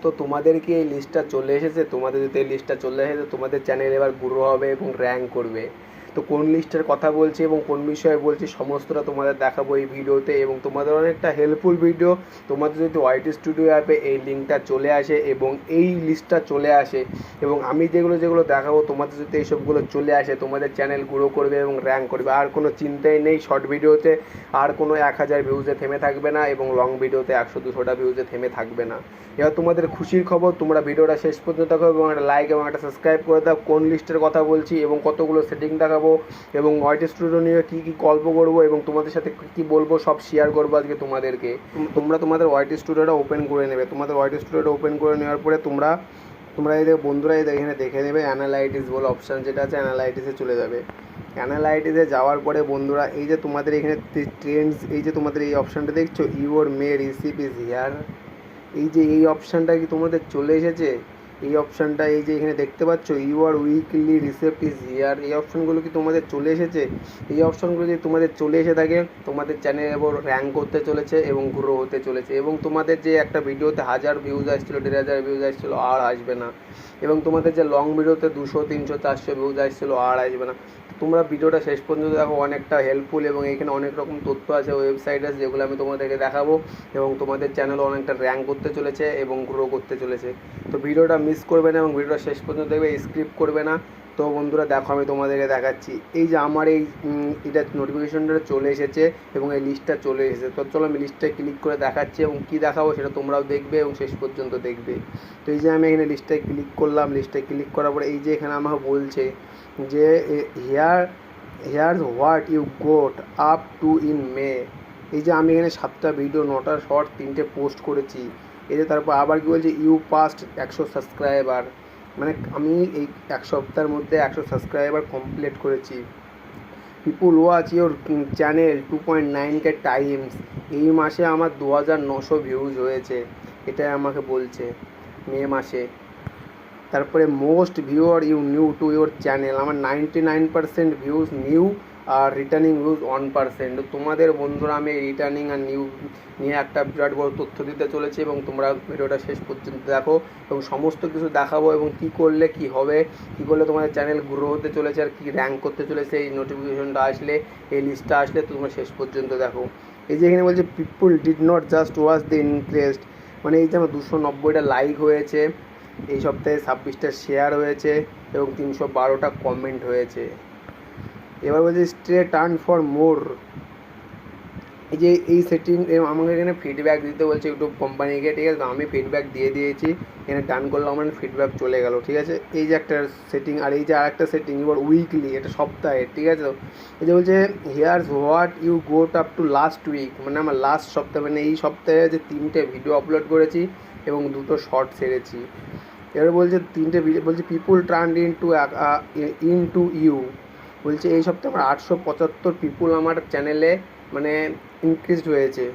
তো তোমাদের কি এই লিস্টটা চলে এসেছে? তোমাদের যদি এই লিস্টটা চলে এসেছে, তোমাদের চ্যানেল এবার গ্রো হবে এবং র্যাঙ্ক করবে। তো কোন লিস্টের কথা বলছি এবং কোন বিষয়ে বলছি সমস্তটা তোমাদের দেখাবো এই ভিডিওতে, এবং তোমাদের অনেকটা হেল্পফুল ভিডিও। তোমাদের যদি ওয়াইটি স্টুডিও অ্যাপে এই লিঙ্কটা চলে আসে এবং এই লিস্টটা চলে আসে, এবং আমি যেগুলো যেগুলো দেখাবো তোমাদের যদি এইসবগুলো চলে আসে, তোমাদের চ্যানেল গ্রো করবে এবং র্যাঙ্ক করবে। আর কোনো চিন্তাই নেই, শর্ট ভিডিওতে আর কোনো 1000 ভিউজে থেমে থাকবে না এবং লং ভিডিওতে 100-200টা ভিউজে থেমে থাকবে না। এবার তোমাদের খুশির খবর, তোমরা ভিডিওটা শেষ পর্যন্ত দেখো এবং একটা লাইক এবং একটা সাবস্ক্রাইব করে দাও। কোন লিস্টের কথা বলছি এবং কতগুলো সেটিং দেখাবো এবং ওয়াইটি স্টুডিও নিয়ে কী কী গল্প করবো এবং তোমাদের সাথে কী বলবো সব শেয়ার করবো আজকে তোমাদেরকে। তোমরা তোমাদের ওয়াইটি স্টুডিওটা ওপেন করে নেবে। তোমাদের ওয়াইটি স্টুডিওটা ওপেন করে নেওয়ার পরে তোমরা এই বন্ধুরা এখানে দেখে নেবে অ্যানালাইটিস বলে অপশান যেটা আছে, অ্যানালাইটিসে চলে যাবে। অ্যানালাইটিসে যাওয়ার পরে বন্ধুরা এই যে তোমাদের এখানে ট্রেন্ডস, এই যে তোমাদের এই অপশানটা দেখছো, ইউর মে রিসিপিস হিয়ার, এই যে এই অপশানটা কি তোমাদের চলে এসেছে? এই অপশানটা এই যে এখানে দেখতে পাচ্ছ, ইউর উইকলি রিসেপ্ট ইজ হিয়ার, এই অপশানগুলো কি তোমাদের চলে এসেছে? এই অপশানগুলো যদি তোমাদের চলে এসে থাকে, তোমাদের চ্যানেল এবার র্যাঙ্ক করতে চলেছে এবং গ্রো হতে চলেছে, এবং তোমাদের যে একটা ভিডিওতে 1000 ভিউজ আসছিলো, 1500 ভিউজ আসছিলো, আর আসবে না। এবং তোমাদের যে লং ভিডিওতে 200, 300, 400 ভিউজ আসছিলো, আর আসবে না। তোমরা ভিডিওটা শেষ পর্যন্ত দেখো, অনেকটা হেল্পফুল এবং এখানে অনেক রকম তথ্য আছে, ওয়েবসাইট আছে, যেগুলো আমি তোমাদেরকে দেখাবো, এবং তোমাদের চ্যানেলও অনেকটা র্যাঙ্ক করতে চলেছে এবং গ্রো করতে চলেছে। তো ভিডিওটা মিস করবে না এবং ভিডিওটা শেষ পর্যন্ত দেখবে, স্ক্রিপ্ট করবে না। তো বন্ধুরা দেখো, আমি তোমাদেরকে দেখাচ্ছি এই যে আমার এই এটা নোটিফিকেশনটা চলে এসেছে এবং এই লিস্টটা চলে এসেছে। তো চলো আমি লিস্টটায় ক্লিক করে দেখাচ্ছি এবং কী দেখাবো সেটা তোমরাও দেখবে এবং শেষ পর্যন্ত দেখবে। তো এই যে আমি এখানে লিস্টটায় ক্লিক করলাম, লিস্টটায় ক্লিক করার পরে এই যে এখানে আমাকে বলছে যে here what you got up to in May. এই যে আমি এখানে 7টা ভিডিও, 9টা শর্ট, 3টে পোস্ট করেছি। এই যে তারপর আবার কী বলছে, ইউ পাস্ট 100 সাবস্ক্রাইবার, মানে আমি এই 1 সপ্তাহের মধ্যে 100 সাবস্ক্রাইবার কমপ্লিট করেছি। People watch your channel 2.9K times, এই মাসে আমার 2900 ভিউজ হয়েছে, এটাই আমাকে বলছে মে মাসে। তারপরে most viewer you new to your channel, আমার 99% ভিউজ নিউ আর রিটার্নিং ভিউজ 1%। তোমাদের বন্ধুরা আমি রিটার্নিং আর নিউ নিয়ে একটা বিরাট বড় তথ্য দিতে চলেছি, এবং তোমরা ভিডিওটা শেষ পর্যন্ত দেখো এবং সমস্ত কিছু দেখাবো, এবং কী করলে কী হবে, কী করলে তোমাদের চ্যানেল গ্রো হতে চলেছে আর কী র্যাঙ্ক করতে চলেছে এই নোটিফিকেশনটা আসলে, এই লিস্টটা আসলে তোমরা শেষ পর্যন্ত দেখো। এই যে এখানে বলছে people did not just watch the increased, মানে এই যে আমার 290টা লাইক হয়েছে, এই সপ্তাহে 26টা শেয়ার হয়েছে এবং 312টা কমেন্ট হয়েছে। এবার বলছি স্টে টার্ন ফর মোর, এই যে এই সেটিং আমাকে এখানে ফিডব্যাক দিতে বলছে ইউটিউব কোম্পানিকে, ঠিক আছে? তো আমি ফিডব্যাক দিয়ে দিয়েছি, এখানে টার্ন করলাম, আমার ফিডব্যাক চলে গেল, ঠিক আছে? এই যে একটা সেটিং, আর এই যে আরেকটা সেটিং এবার উইকলি, এটা সপ্তাহে, ঠিক আছে? তো এই যে বলছে here's what you got up to last week, মানে আমার লাস্ট সপ্তাহে, মানে এই সপ্তাহে যে 3টে ভিডিও আপলোড করেছি এবং 2টো শর্ট ছেড়েছি। এবার বলছে 3টে ভিডিও, বলছে পিপুল টার্ন ইনটু ইউ, বলছে এই সপ্তাহে আমার 875 পিপুল আমার চ্যানেলে মানে ইনক্রিজড হয়েছে,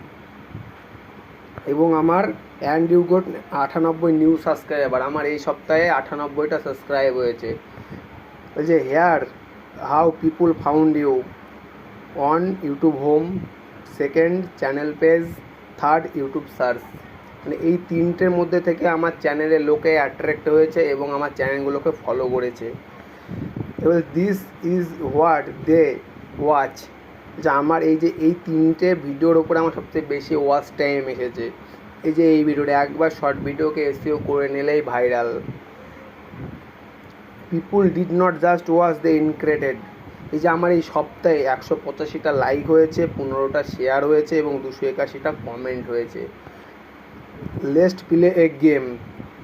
এবং আমার and you got 98 new subscriber, আমার এই সপ্তাহে 98টা সাবস্ক্রাইব হয়েছে। বলছে here how people found you, on YouTube home, second channel page, third YouTube search, মানে এই 3টের মধ্যে থেকে আমার চ্যানেলের লোকে অ্যাট্রাক্ট হয়েছে এবং আমার চ্যানেলগুলোকে ফলো করেছে। এবার this is what they watch, যে আমার এই যে এই 3টে ভিডিওর ওপরে আমার সবচেয়ে বেশি ওয়াচ টাইম এসেছে। এই যে এই ভিডিওটা একবার শর্ট ভিডিওকে এসইও করে নিলেই viral. People did not just watch the increased, এই যে আমার এই সপ্তাহে 185টা লাইক হয়েছে, 15টা শেয়ার হয়েছে এবং 281টা কমেন্ট হয়েছে। লেটস প্লে এ গেম,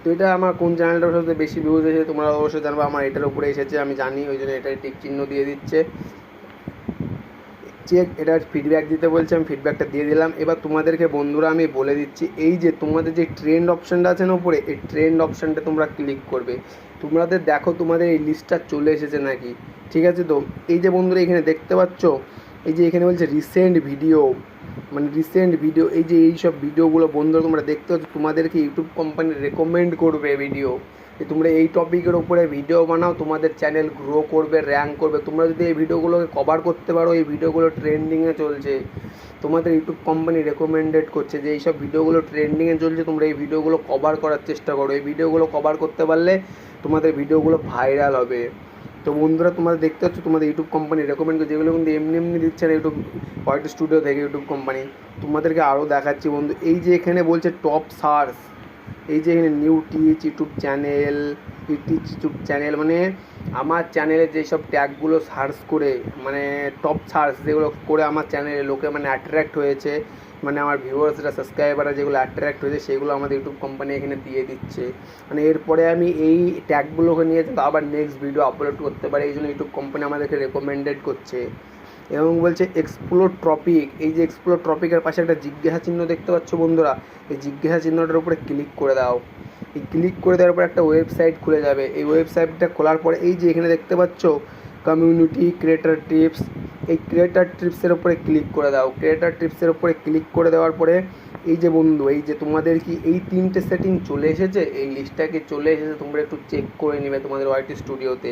তো এটা আমার কোন চ্যানেলটার সাথে বেশি ভিউজ এসেছে তোমরা অবশ্যই জানবো, আমার এটার উপরে এসেছে আমি জানি, ওই জন্য এটাই টিক চিহ্ন দিয়ে দিচ্ছে। চেক, এটা ফিডব্যাক দিতে বলছে, আমি ফিডব্যাকটা দিয়ে দিলাম। এবার তোমাদেরকে বন্ধুরা আমি বলে দিচ্ছি, এই যে তোমাদের যে ট্রেন্ড অপশানটা আছে না উপরে, এই ট্রেন্ড অপশানটা তোমরা ক্লিক করবে। তোমাদের দেখো তোমাদের এই লিস্টটা চলে এসেছে নাকি, ঠিক আছে? তো এই যে বন্ধুরা এখানে দেখতে পাচ্ছ এই যে এখানে বলছে রিসেন্ট ভিডিও, মানে রিসেন্ট ভিডিও, এই যে এইসব ভিডিওগুলো বন্ধুরা তোমরা দেখতে পাচ্ছ, তোমাদেরকে ইউটিউব কোম্পানি রেকমেন্ড করবে ভিডিও, যে তোমরা এই টপিকের উপরে ভিডিও বানাও, তোমাদের চ্যানেল গ্রো করবে, র্যাঙ্ক করবে। তোমরা যদি এই ভিডিওগুলোকে কভার করতে পারো, এই ভিডিওগুলো ট্রেন্ডিংয়ে চলছে, তোমাদের ইউটিউব কোম্পানি রেকমেন্ডেড করছে যে এইসব ভিডিওগুলো ট্রেন্ডিংয়ে চলছে, তোমরা এই ভিডিওগুলো কভার করার চেষ্টা করো। এই ভিডিওগুলো কভার করতে পারলে তোমাদের ভিডিওগুলো ভাইরাল হবে। তো বন্ধুরা তোমরা দেখতে পাচ্ছ তোমাদের ইউটিউব কোম্পানি রেকমেন্ড করছে, যেগুলো কিন্তু এমনি এমনি দিচ্ছে না ইউটিউব হোয়াইট স্টুডিও থেকে ইউটিউব কোম্পানি। তোমাদেরকে আরও দেখাচ্ছি বন্ধু, এই যে এখানে বলছে টপ সার্চ, এই যে এখানে new teach YouTube channel, teach YouTube channel, মানে আমার চ্যানেলে যেসব ট্যাগগুলো সার্চ করে, মানে টপ সার্চ যেগুলো করে আমার চ্যানেলে লোকে মানে অ্যাট্রাক্ট হয়েছে, মানে আমার ভিউয়ার্সরা সাবস্ক্রাইবাররা যেগুলো অ্যাট্রাক্ট হয়েছে, সেগুলো আমাদের ইউটিউব কোম্পানি এখানে দিয়ে দিচ্ছে। মানে এরপরে আমি এই ট্যাগগুলোকে নিয়ে তো আবার নেক্সট ভিডিও আপলোড করতে পারি, এই জন্য ইউটিউব কোম্পানি আমাদেরকে রেকমেন্ডেড করছে। এবং বলছে এক্সপ্লোর টপিক, এই যে এক্সপ্লোর টপিকের পাশে একটা জিজ্ঞাসা চিহ্ন দেখতে পাচ্ছ বন্ধুরা, এই জিজ্ঞাসা চিহ্নটার উপরে ক্লিক করে দাও। এই ক্লিক করে দেওয়ার পর একটা ওয়েবসাইট খুলে যাবে। এই ওয়েবসাইটটা খোলার পরে এই যে এখানে দেখতে পাচ্ছ কমিউনিটি ক্রিয়েটার টিপস, এই ক্রিয়েটার টিপসের উপরে ক্লিক করে দাও। ক্রিয়েটার টিপসের উপরে ক্লিক করে দেওয়ার পরে এই যে বন্ধু, এই যে তোমাদের কি এই 3টে সেটিং চলে এসেছে, এই লিস্টটা কি চলে এসেছে, তোমরা একটু চেক করে নেবে তোমাদের ওয়াইটি স্টুডিওতে।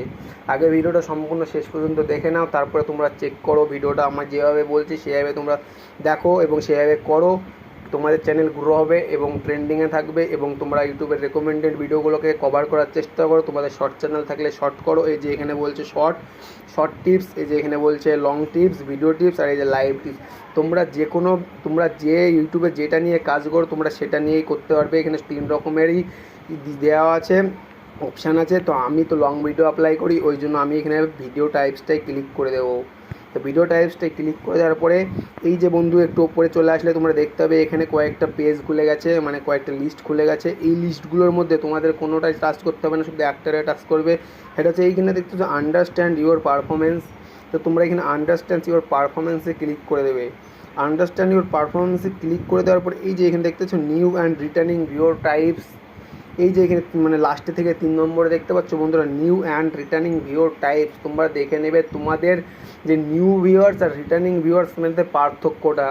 আগে ভিডিওটা সম্পূর্ণ শেষ পর্যন্ত দেখে নাও, তারপরে তোমরা চেক করো ভিডিওটা আমার যেভাবে বলছি সেভাবে তোমরা দেখো এবং সেভাবে করো। তোমাদের চ্যানেল গ্রো হবে এবং ট্রেন্ডিংয়ে থাকবে, এবং তোমরা ইউটিউবের রেকমেন্ডেড ভিডিওগুলোকে কভার করার চেষ্টা করো। তোমাদের শর্ট চ্যানেল থাকলে শর্ট করো, এই যে এখানে বলছে শর্ট টিপস, এই যে এখানে বলছে লং টিপস, ভিডিও টিপস, আর এই যে লাইভ টিপস। তোমরা যে ইউটিউবে যেটা নিয়ে কাজ করো তোমরা সেটা নিয়েই করতে পারবে। এখানে 3 রকমেরই দেওয়া আছে, অপশান আছে। তো আমি তো লং ভিডিও অ্যাপ্লাই করি, ওই জন্য আমি এখানে ভিডিও টাইপসটাই ক্লিক করে দেবো। তো ভিডিও টাইপসটাই ক্লিক করে দেওয়ার পরে এই যে বন্ধু একটু ওপরে চলে আসলে তোমরা দেখতে হবে এখানে কয়েকটা পেজ খুলে গেছে, মানে কয়েকটা লিস্ট খুলে গেছে। এই লিস্টগুলোর মধ্যে তোমাদের কোনোটাই টাচ করতে হবে না, শুধু একটারে টাচ করবে। সেটা হচ্ছে এইখানে দেখতে হচ্ছে আন্ডারস্ট্যান্ড ইউর পারফরমেন্স। তো তোমরা এখানে আন্ডারস্ট্যান্ড ইউর পারফরমেন্সে ক্লিক করে দেবে। আন্ডারস্ট্যান্ড ইউর পারফরমেন্সে ক্লিক করে দেওয়ার পর এই যে এখানে দেখতে পাচ্ছ new and returning viewer types, এই যে এখানে মানে লাস্টে থেকে 3 নম্বরে দেখতে পাচ্ছ বন্ধুরা new and returning viewer types. তোমরা দেখে নেবে তোমাদের যে নিউ ভিউয়ার্স আর রিটার্নিং ভিউয়ার্স মধ্যে পার্থক্যটা,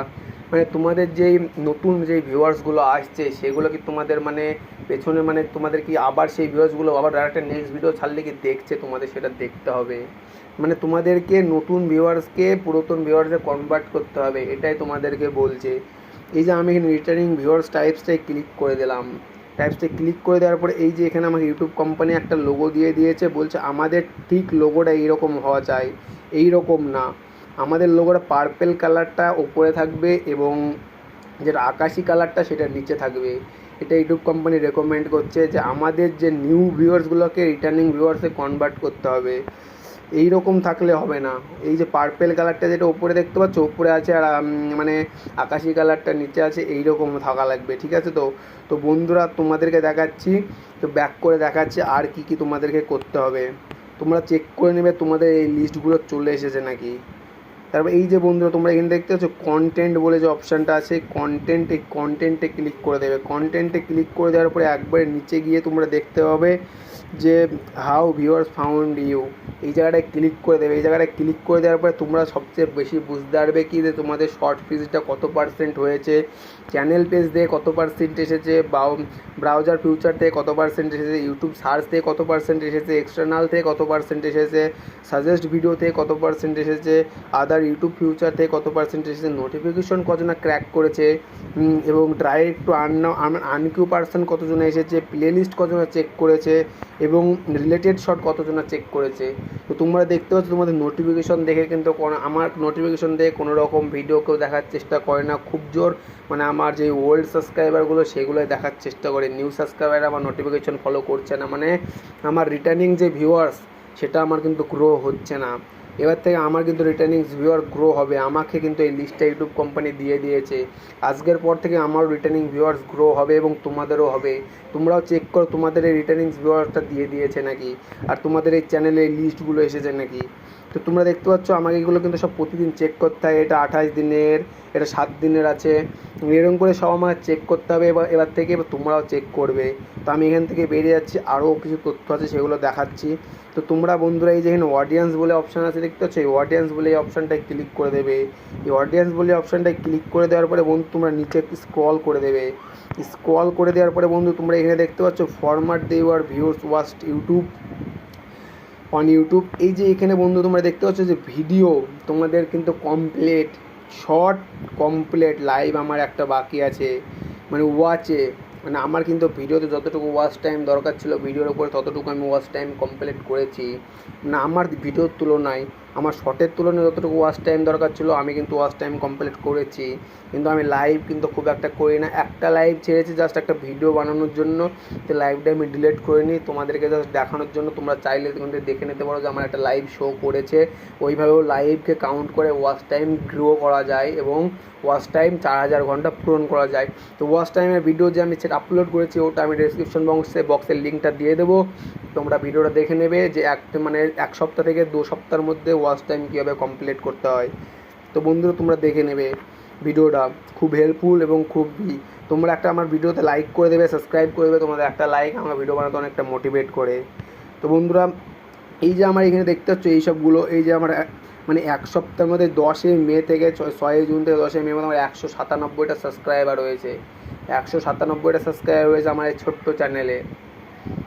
মানে তোমাদের যেই নতুন যেই ভিউয়ার্সগুলো আসছে সেগুলো কি তোমাদের মানে পেছনে, মানে তোমাদের কি আবার সেই ভিউয়ার্সগুলো আবার আরেকটা নেক্সট ভিডিও ছাড়লে কি দেখছে, তোমাদের সেটা দেখতে হবে। মানে তোমাদেরকে নতুন ভিউয়ার্সকে পুরাতন ভিউয়ার্সে কনভার্ট করতে হবে, এটাই তোমাদেরকে বলছে। এই যে আমি এখানে রিটার্নিং ভিউয়ার্স টাইপসটাই ক্লিক করে দিলাম। টাইপসটা ক্লিক করে দেওয়ার পরে এই যে এখানে আমাকে ইউটিউব কোম্পানি একটা লোগো দিয়ে দিয়েছে, বলছে আমাদের ঠিক লোগোটা এইরকম হওয়া চাই, এই রকম না। আমাদের লোগোটা পার্পেল কালারটা ওপরে থাকবে এবং যেটা আকাশি কালারটা সেটা নিচে থাকবে। এটা ইউটিউব কোম্পানি রেকমেন্ড করছে যে আমাদের যে নিউ ভিউয়ার্সগুলোকে রিটার্নিং ভিউয়ার্সে কনভার্ট করতে হবে, এই রকম থাকলে হবে না। এই যে পার্পেল কালারটা যেটা উপরে দেখতে পাচ্ছ উপরে আছে, আর মানে আকাশি কালারটা নিচে আছে, এই রকম থাকা লাগবে, ঠিক আছে। তো তো বন্ধুরা তোমাদেরকে দেখাচ্ছি, তো ব্যাক করে দেখাচ্ছি আর কি কি তোমাদেরকে করতে হবে। তোমরা চেক করে নেবে তোমাদের এই লিস্টগুলো চলে এসেছে নাকি। তারপর এই যে বন্ধুরা তোমরা এখানে দেখতে পাচ্ছ কন্টেন্ট বলে যে অপশানটা আছে, এই কন্টেন্টে ক্লিক করে দেবে। কন্টেন্টে ক্লিক করে দেওয়ার পরে একবারে নিচে গিয়ে তোমরা দেখতে পাবে যে হাউ ভিউয়ার্স ফাউন্ড ইউ, এই জায়গাটায় ক্লিক করে দেবে। এই জায়গাটায় ক্লিক করে দেওয়ার পরে তোমরা সবচেয়ে বেশি বুঝতে পারবে কি যে তোমাদের শর্ট পেজটা কত পার্সেন্ট হয়েছে, চ্যানেল পেজ দিয়ে কত পার্সেন্ট এসেছে, ব্রাউজার ফিউচার থেকে কত পার্সেন্ট এসেছে, ইউটিউব সার্চ থেকে কত পার্সেন্ট এসেছে, এক্সটার্নাল থেকে কত পার্সেন্ট এসেছে, সাজেস্ট ভিডিও থেকে কত পার্সেন্ট এসেছে, আদার ইউটিউব ফিউচার থেকে কত পার্সেন্ট এসেছে, নোটিফিকেশন কতজনা ক্র্যাক করেছে, এবং ডাইরেক্ট টু আনকিউ পার্সন কতজনা এসেছে, প্লে লিস্ট কতজনা চেক করেছে, এবং রিলেটেড শর্ট কতজনা চেক করেছে। তো তোমরা দেখতে পাচ্ছ তোমাদের নোটিফিকেশন দেখে কিন্তু আমার নোটিফিকেশন দেখে কোনো রকম ভিডিও কেউ দেখার চেষ্টা করে না, খুব জোর মানে আমার যে ওল্ড সাবস্ক্রাইবারগুলো সেগুলোই দেখার চেষ্টা করে, নিউ সাবস্ক্রাইবার আমার নোটিফিকেশন ফলো করছে না, মানে আমার রিটার্নিং যে ভিউয়ার্স সেটা আমার কিন্তু গ্রো হচ্ছে না। এবার থেকে আমার কিন্তু রিটার্নিং ভিউয়ার গ্রো হবে, আমাকে কিন্তু এই লিস্টটা ইউটিউব কোম্পানি দিয়ে দিয়েছে। আজকের পর থেকে আমারও রিটার্নিং ভিউয়ার্স গ্রো হবে এবং তোমাদেরও হবে। তোমরাও চেক করো তোমাদের এই রিটার্নিং ভিউয়ার্সটা দিয়ে দিয়েছে নাকি, আর তোমাদের এই চ্যানেলে এই লিস্টগুলো এসেছে নাকি। তো তো তোমরা দেখতে পাচ্ছ আমাকে এগুলো কিন্তু সব প্রতিদিন চেক করতে হয়, এটা 28 দিনের, এটা 7 দিনের আছে, এরকম করে সব আমাকে চেক করতে হবে। এবার থেকে তোমরাও চেক করবে। তো আমি এখান থেকে বেরিয়ে যাচ্ছি, আরও কিছু তথ্য আছে সেগুলো দেখাচ্ছি। তো তোমরা বন্ধুরা এই যে এখানে অডিয়েন্স বলে অপশান আছে দেখতে পাচ্ছ, এই অডিয়েন্স বলে এই অপশানটায় ক্লিক করে দেবে। এই অডিয়েন্স বলে অপশানটায় ক্লিক করে দেওয়ার পরে বন্ধু তোমরা নিচে একটু স্ক্রল করে দেবে। স্ক্রল করে দেওয়ার পরে বন্ধু তোমরা এখানে দেখতে পাচ্ছ format they your viewers watched YouTube on YouTube. এই যে এখানে বন্ধু তোমরা দেখতে পাচ্ছ যে ভিডিও তোমাদের কিন্তু কমপ্লিট, শর্ট কমপ্লিট, লাইভ আমার একটা বাকি আছে, মানে ওয়াচে, মানে আমার কিন্তু ভিডিওতে যতটুকু ওয়াচ টাইম দরকার ছিল ভিডিওর উপরে ততটুকু আমি ওয়াচ টাইম কমপ্লিট করেছি। মানে আমার ভিডিওর তুলনায়, আমার শর্টের তুলনায় যতটুকু ওয়াচ টাইম দরকার ছিল আমি কিন্তু ওয়াচ টাইম কমপ্লিট করেছি। কিন্তু আমি লাইভ কিন্তু খুব একটা করি না, একটা লাইভ ছেড়েছি জাস্ট একটা ভিডিও বানানোর জন্য। তো লাইভটা আমি ডিলিট করে নিই তোমাদেরকে জাস্ট দেখানোর জন্য। তোমরা চাইলে কিন্তু দেখে নিতে পারো যে আমার একটা লাইভ শো করেছে। ওইভাবেও লাইভকে কাউন্ট করে ওয়াচ টাইম গ্রো করা যায় এবং ওয়াচ টাইম 4000 ঘন্টা পূরণ করা যায়। তো ওয়াচ টাইমের ভিডিও যে আমি সেটা আপলোড করেছি ওটা আমি ডেসক্রিপশন বক্সের লিঙ্কটা দিয়ে দেবো। তোমরা ভিডিওটা দেখে নেবে যে এক সপ্তাহ থেকে 2 সপ্তাহের মধ্যে ওয়াচ টাইম কীভাবে কমপ্লিট করতে হয়। তো বন্ধুরা তোমরা দেখে নেবে ভিডিওটা, খুব হেল্পফুল এবং খুবই, তোমরা একটা আমার ভিডিওতে লাইক করে দেবে, সাবস্ক্রাইব করে দেবে। তোমাদের একটা লাইক আমার ভিডিও বানাতে অনেকটা মোটিভেট করে। তো বন্ধুরা এই যে আমার এখানে দেখতে পাচ্ছ এই সবগুলো, এই যে আমার মানে এক সপ্তাহের মধ্যে 10 মে থেকে 6 জুন থেকে 10 মে মধ্যে আমার 197টা সাবস্ক্রাইবার হয়েছে। 197টা সাবস্ক্রাইবার হয়েছে আমার এই ছোট্ট চ্যানেলে।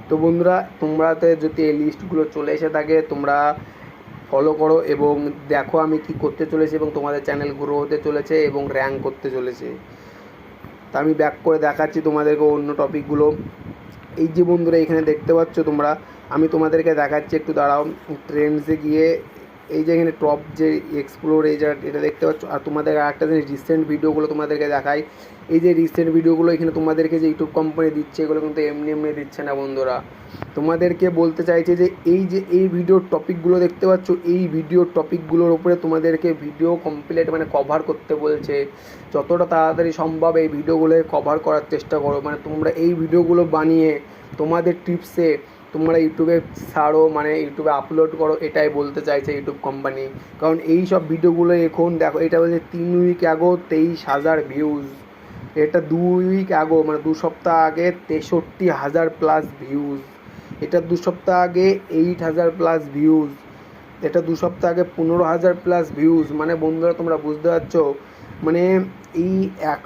তো বন্ধুরা তোমরাতে যদি এই লিস্টগুলো চলে এসে থাকে তোমরা ফলো করো এবং দেখো আমি কি করতে চলেছি এবং তোমাদের চ্যানেল গ্রো হতে চলেছে এবং র্যাঙ্ক করতে চলেছে। তা আমি ব্যাক করে দেখাচ্ছি তোমাদেরকে অন্য টপিকগুলো। এই যে বন্ধুরা এখানে দেখতে পাচ্ছ তোমরা, আমি তোমাদেরকে দেখাচ্ছি, একটু দাঁড়াও। ট্রেন্ডসে গিয়ে এই যে এখানে টপ যে এক্সপ্লোর এই জায়গা এটা দেখতে পাচ্ছ। আর তোমাদের একটা জিনিস রিসেন্ট ভিডিওগুলো তোমাদেরকে দেখাই। এই যে রিসেন্ট ভিডিওগুলো এখানে তোমাদেরকে যে ইউটিউব কোম্পানি দিচ্ছে এগুলো কিন্তু এমনি দিচ্ছে না বন্ধুরা। তোমাদেরকে বলতে চাইছে যে এই ভিডিওর টপিকগুলো দেখতে পাচ্ছ, এই ভিডিওর টপিকগুলোর উপরে তোমাদেরকে ভিডিও কমপ্লিট মানে কভার করতে বলছে। যতটা তাড়াতাড়ি সম্ভব এই ভিডিওগুলো কভার করার চেষ্টা করো। মানে তোমরা এই ভিডিওগুলো বানিয়ে তোমাদের টিপসে তোমরা ইউটিউবে ছাড়ো, মানে ইউটিউবে আপলোড করো, এটাই বলতে চাইছে ইউটিউব কোম্পানি। কারণ এই সব ভিডিওগুলো এখন দেখো, এটা বলছে 3 উইক আগো 23,000 ভিউজ, এটা 2 উইক আগো মানে 2 সপ্তাহ আগে 63,000 প্লাস ভিউজ, এটা 2 সপ্তাহ আগে 8,000 প্লাস ভিউজ, এটা 2 সপ্তাহ আগে 15,000 প্লাস ভিউজ। মানে বন্ধুরা তোমরা বুঝতে পারছো, মানে এই এক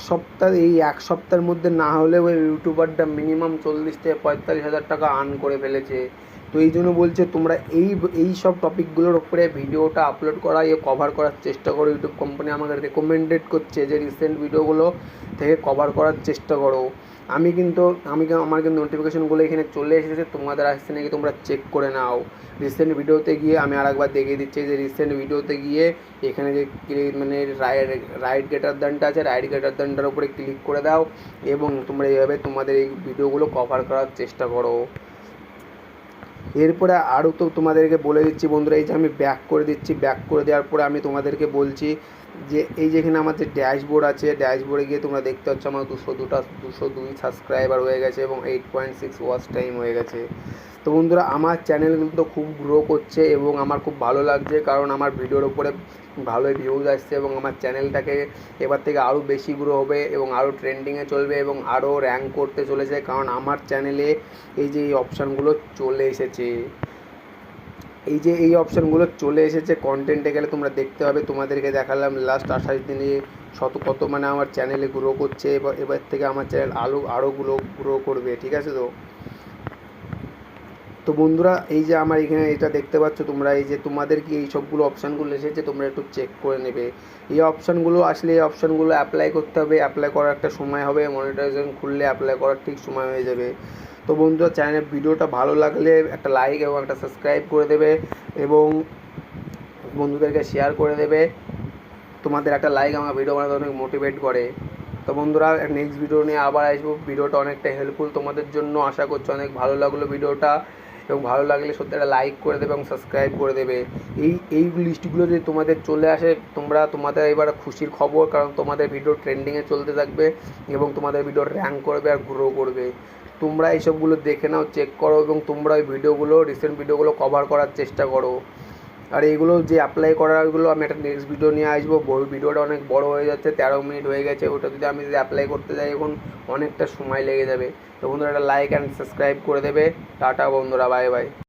সপ্তাহের মধ্যে না হলেও ওই ইউটিউবারটা মিনিমাম 40 থেকে 45,000 টাকা আর্ন করে ফেলেছে। তো এই জন্য বলছে তোমরা এই সব টপিকগুলোর উপরে ভিডিওটা আপলোড করা কভার করার চেষ্টা করো। ইউটিউব কোম্পানি আমাকে রেকমেন্ডেড করছে যে রিসেন্ট ভিডিওগুলো থেকে কভার করার চেষ্টা করো। আমার কিন্তু নোটিফিকেশনগুলো এখানে চলে এসেছে, তোমাদের আসছে নাকি তোমরা চেক করে নাও। রিসেন্ট ভিডিওতে গিয়ে আমি আরেকবার দেখিয়ে দিচ্ছি যে রিসেন্ট ভিডিওতে গিয়ে এখানে যে মানে রাইট গ্রেটার দানটা আছে, রাইট গ্রেটার দানটার উপরে ক্লিক করে দাও এবং তোমরা এইভাবে তোমাদের এই ভিডিওগুলো কভার করার চেষ্টা করো। এরপরে আরও তো তোমাদেরকে বলে দিচ্ছি বন্ধুরা, এই যে আমি ব্যাক করে দিচ্ছি, ব্যাক করে দেওয়ার পরে আমি তোমাদেরকে বলছি যে এই যেখানে আমার যে ড্যাশবোর্ড আছে, ড্যাশবোর্ডে গিয়ে তোমরা দেখতে পাচ্ছ আমার 202 সাবস্ক্রাইবার হয়ে গেছে এবং 8.6 ওয়াচ টাইম হয়ে গেছে। তো বন্ধুরা আমার চ্যানেলগুলো তো খুব গ্রো করছে এবং আমার খুব ভালো লাগছে, কারণ আমার ভিডিওর উপরে ভালোই ভিউজ আসছে এবং আমার চ্যানেলটাকে এবার থেকে আরও বেশি গ্রো হবে এবং আরও ট্রেন্ডিংয়ে চলবে এবং আরও র্যাঙ্ক করতে চলেছে, কারণ আমার চ্যানেলে এই যে এই অপশানগুলো চলে এসেছে। এই অপশানগুলো চলে এসেছে কন্টেন্টে গেলে তোমরা দেখতে হবে। তোমাদেরকে দেখালাম লাস্ট 28 দিনে কত মানে আমার চ্যানেলে গ্রো করছে। এবার থেকে আমার চ্যানেল আরও গ্রো করবে, ঠিক আছে। তো বন্ধুরা এই যে আমার এখানে এটা দেখতে পাচ্ছ তোমরা, এই যে তোমাদের কি এই সবগুলো অপশানগুলো এসেছে তোমরা একটু চেক করে নেবে। এই অপশানগুলো আসলে এই অপশানগুলো অ্যাপ্লাই করতে হবে, অ্যাপ্লাই করার একটা সময় হবে, মনিটাইজেশন খুললে অ্যাপ্লাই করার ঠিক সময় হয়ে যাবে। তো বন্ধুরা চ্যানেলের ভিডিওটা ভালো লাগলে একটা লাইক এবং একটা সাবস্ক্রাইব করে দেবে এবং বন্ধুদেরকে শেয়ার করে দেবে। তোমাদের একটা লাইক আমার ভিডিও বানাতে অনেক মোটিভেট করে। তো বন্ধুরা নেক্সট ভিডিও নিয়ে আবার আসবো। ভিডিওটা অনেকটা হেল্পফুল তোমাদের জন্য, আশা করছি অনেক ভালো লাগলো ভিডিওটা এবং ভালো লাগলে সত্যি একটা লাইক করে দেবে এবং সাবস্ক্রাইব করে দেবে। এই লিস্টগুলো যদি তোমাদের চলে আসে তোমাদের এবার খুশির খবর, কারণ তোমাদের ভিডিও ট্রেন্ডিংয়ে চলতে থাকবে এবং তোমাদের ভিডিও র্যাঙ্ক করবে আর গ্রো করবে। তোমরা এইসবগুলো দেখে নাও, চেক করো এবং তোমরা ওই ভিডিওগুলো রিসেন্ট ভিডিওগুলো কভার করার চেষ্টা করো। আর এগুলো যে অ্যাপ্লাই করারগুলো আমি একটা নেক্সট ভিডিও নিয়ে আসবো। ভিডিওটা অনেক বড় হয়ে যাচ্ছে, 13 মিনিট হয়ে গেছে। ওটা যদি আমি অ্যাপ্লাই করতে যাই এখন অনেকটা সময় লেগে যাবে। তো বন্ধুরা একটা লাইক অ্যান্ড সাবস্ক্রাইব করে দেবে। টাটা বন্ধুরা, বাই বাই।